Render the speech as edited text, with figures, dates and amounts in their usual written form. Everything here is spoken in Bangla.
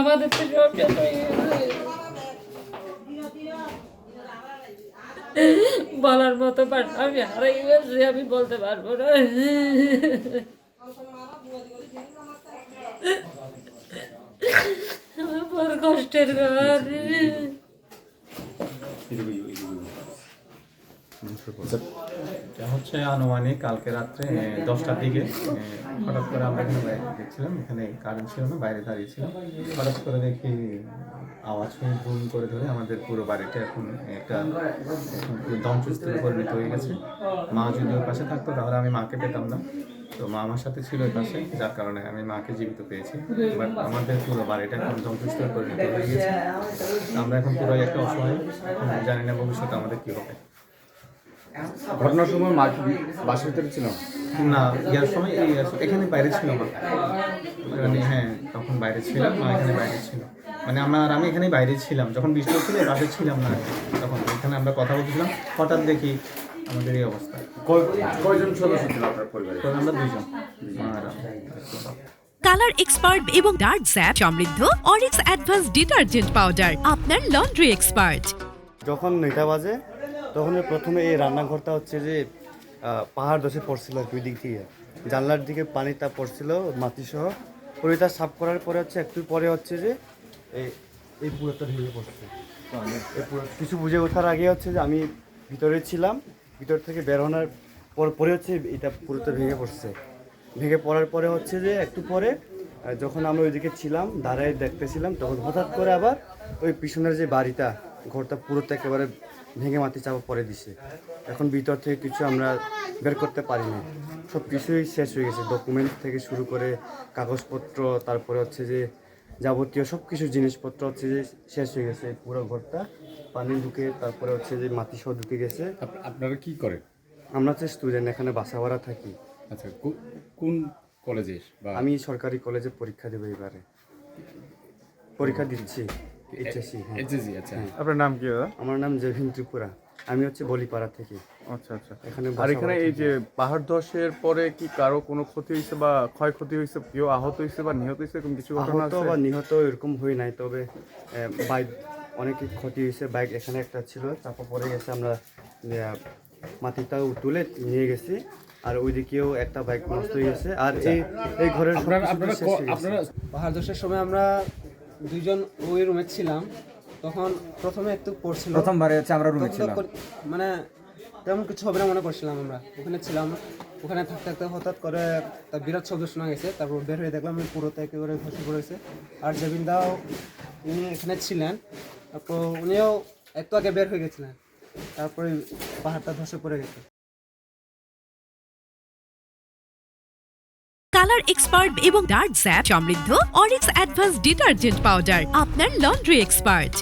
আমাদের তো সব শেষ হয়ে গেছে। বলার মতো পারলাম আমি হারাই গেছি, আমি বলতে পারবো না। আমার বড় কষ্টের ঘর। এটা হচ্ছে আনুমানিক কালকে রাত্রে 10টার দিকে হঠাৎ করে আমরা এখানে বাইরে দেখছিলাম, এখানে কারেন্ট ছিল না, বাইরে দাঁড়িয়েছিলাম। হঠাৎ করে দেখি আওয়াজ শুনে বুম করে ধরে আমাদের পুরো বাড়িটা এখন একটা ধ্বংসস্তূপে পরিণত হয়ে গেছে। মা যদি ওর পাশে থাকতো তাহলে আমি মাকে পেতাম না, তো মা আমার সাথে ছিল ওই পাশে, যার কারণে আমি মাকে জীবিত পেয়েছি। বাট আমাদের পুরো বাড়িটা এখন ধ্বংসস্তূপে পরিণত হয়ে গেছে। আমরা এখন পুরোই একটা অসহায়, এখন জানি না ভবিষ্যতে আমাদের কী হবে। ঘটনার সময় মা কি বাসার ভিতরে ছিল না, ইয়ার সময় এখানে বাইরে ছিল মা, মানে হ্যাঁ তখন বাইরে ছিলাম, মা এখানে বাইরে ছিল, মানে আমি এখানে বাইরে ছিলাম যখন বৃষ্টি হচ্ছিল, বাসে ছিলাম না তখন। এখানে আমরা কথা বলছিলাম, হঠাৎ দেখি আমাদের এই অবস্থা। কয়জন সদস্য ছিল আপনার পরিবারে? তখন আমরা দুইজন, মা আর আমি। কালার এক্সপার্ট এবং ডার্ক স্যাপ সমৃদ্ধ অরিক্স অ্যাডভান্স ডিটারজেন্ট পাউডার আপনার লন্ড্রি এক্সপার্ট। যখন 9টা বাজে তখন প্রথমে এই রান্নাঘরটা হচ্ছে যে পাহাড় ধসে পড়ছিল আর কি, ওই দিক থেকে জানলার দিকে পানিটা পড়ছিল মাটিসহ। ওইটা সাফ করার পরে হচ্ছে একটু পরে হচ্ছে যে এই পুরোটা ভেঙে পড়ছে। এই পুরো কিছু বুঝে ওঠার আগে হচ্ছে যে আমি ভিতরে ছিলাম, ভিতর থেকে বের হওয়ার পরে হচ্ছে এটা পুরোটা ভেঙে পড়ছে। ভেঙে পড়ার পরে হচ্ছে যে একটু পরে যখন আমরা ওইদিকে ছিলাম দাঁড়ায় দেখতেছিলাম, তখন হঠাৎ করে আবার ওই পিছনের যে বাড়িটা ঘরটা পুরোটা একেবারে ভেঙে মাটি চাপা পড়ে দিছে। এখন ভিতর থেকে কিছু আমরা বের করতে পারি না, সব কিছুই শেষ হয়ে গেছে, ডকুমেন্ট থেকে শুরু করে কাগজপত্র, তারপরে হচ্ছে যে যাবতীয় সব কিছু জিনিসপত্র হচ্ছে যে শেষ হয়ে গেছে। পুরো ঘরটা পানি ঢুকে তারপরে হচ্ছে যে মাটি সহ ঢুকে গেছে। আপনারা কি করেন? আমরা হচ্ছে স্টুডেন্ট, এখানে বাসা ভাড়া থাকি। আচ্ছা, কোন কলেজে? বা আমি সরকারি কলেজে পরীক্ষা দেবো, এবারে পরীক্ষা দিচ্ছি এইচএসসি। হ্যাঁ, এইচএসসি। আচ্ছা, আপনার নাম কি দাদা? আমার নাম জেভিন ত্রিপুরা, আমি হচ্ছে বলিপাড়া থেকে। আচ্ছা আচ্ছা। এখানে আর এখানে এই যে পাহাড় ধসের পরে কি কারো কোনো ক্ষতি হয়েছে বা ক্ষয়ক্ষতি হয়েছে, কেউ আহত হয়েছে বা নিহত হয়েছে, এরকম কিছু ঘটনা আহত আছে? বা নিহত এরকম হই নাই, তবে বাইক অনেক ক্ষতি হয়েছে। বাইক এখানে একটা ছিল, চাপা পড়ে গেছে, আমরা মাটিটা তুলে নিয়ে গেছি। আর ওইদিকেও একটা বাইক নষ্ট হয়ে গেছে। আর এই ঘরের আপনারা পাহাড় ধসের সময় আমরা দুইজন ওই রুমে ছিলাম। তখন প্রথমে একটু পড়ছিল, প্রথমবারে হচ্ছে আমরা রুমে ছিলাম, মানে তেমন কিছু হবে না মনে করছিলাম। আমরা ওখানে ছিলাম, ওখানে থাকতে থাকতে হঠাৎ করে তার বিরাট শব্দ শোনা গেছে। তারপর বের হয়ে দেখলাম পুরোটা একেবারে ধসে পড়েছে। আর জেবিনদাও উনি এখানে ছিলেন, তারপর উনিও একটু আগে বের হয়ে গেছিলেন, তারপরে পাহাড়টা ধসে পড়ে গেছে। কালার এক্সপার্ট এবং ডার্ক স্যাপ সমৃদ্ধ অরিক্স অ্যাডভান্স ডিটারজেন্ট পাউডার আপনার লন্ড্রি এক্সপার্ট।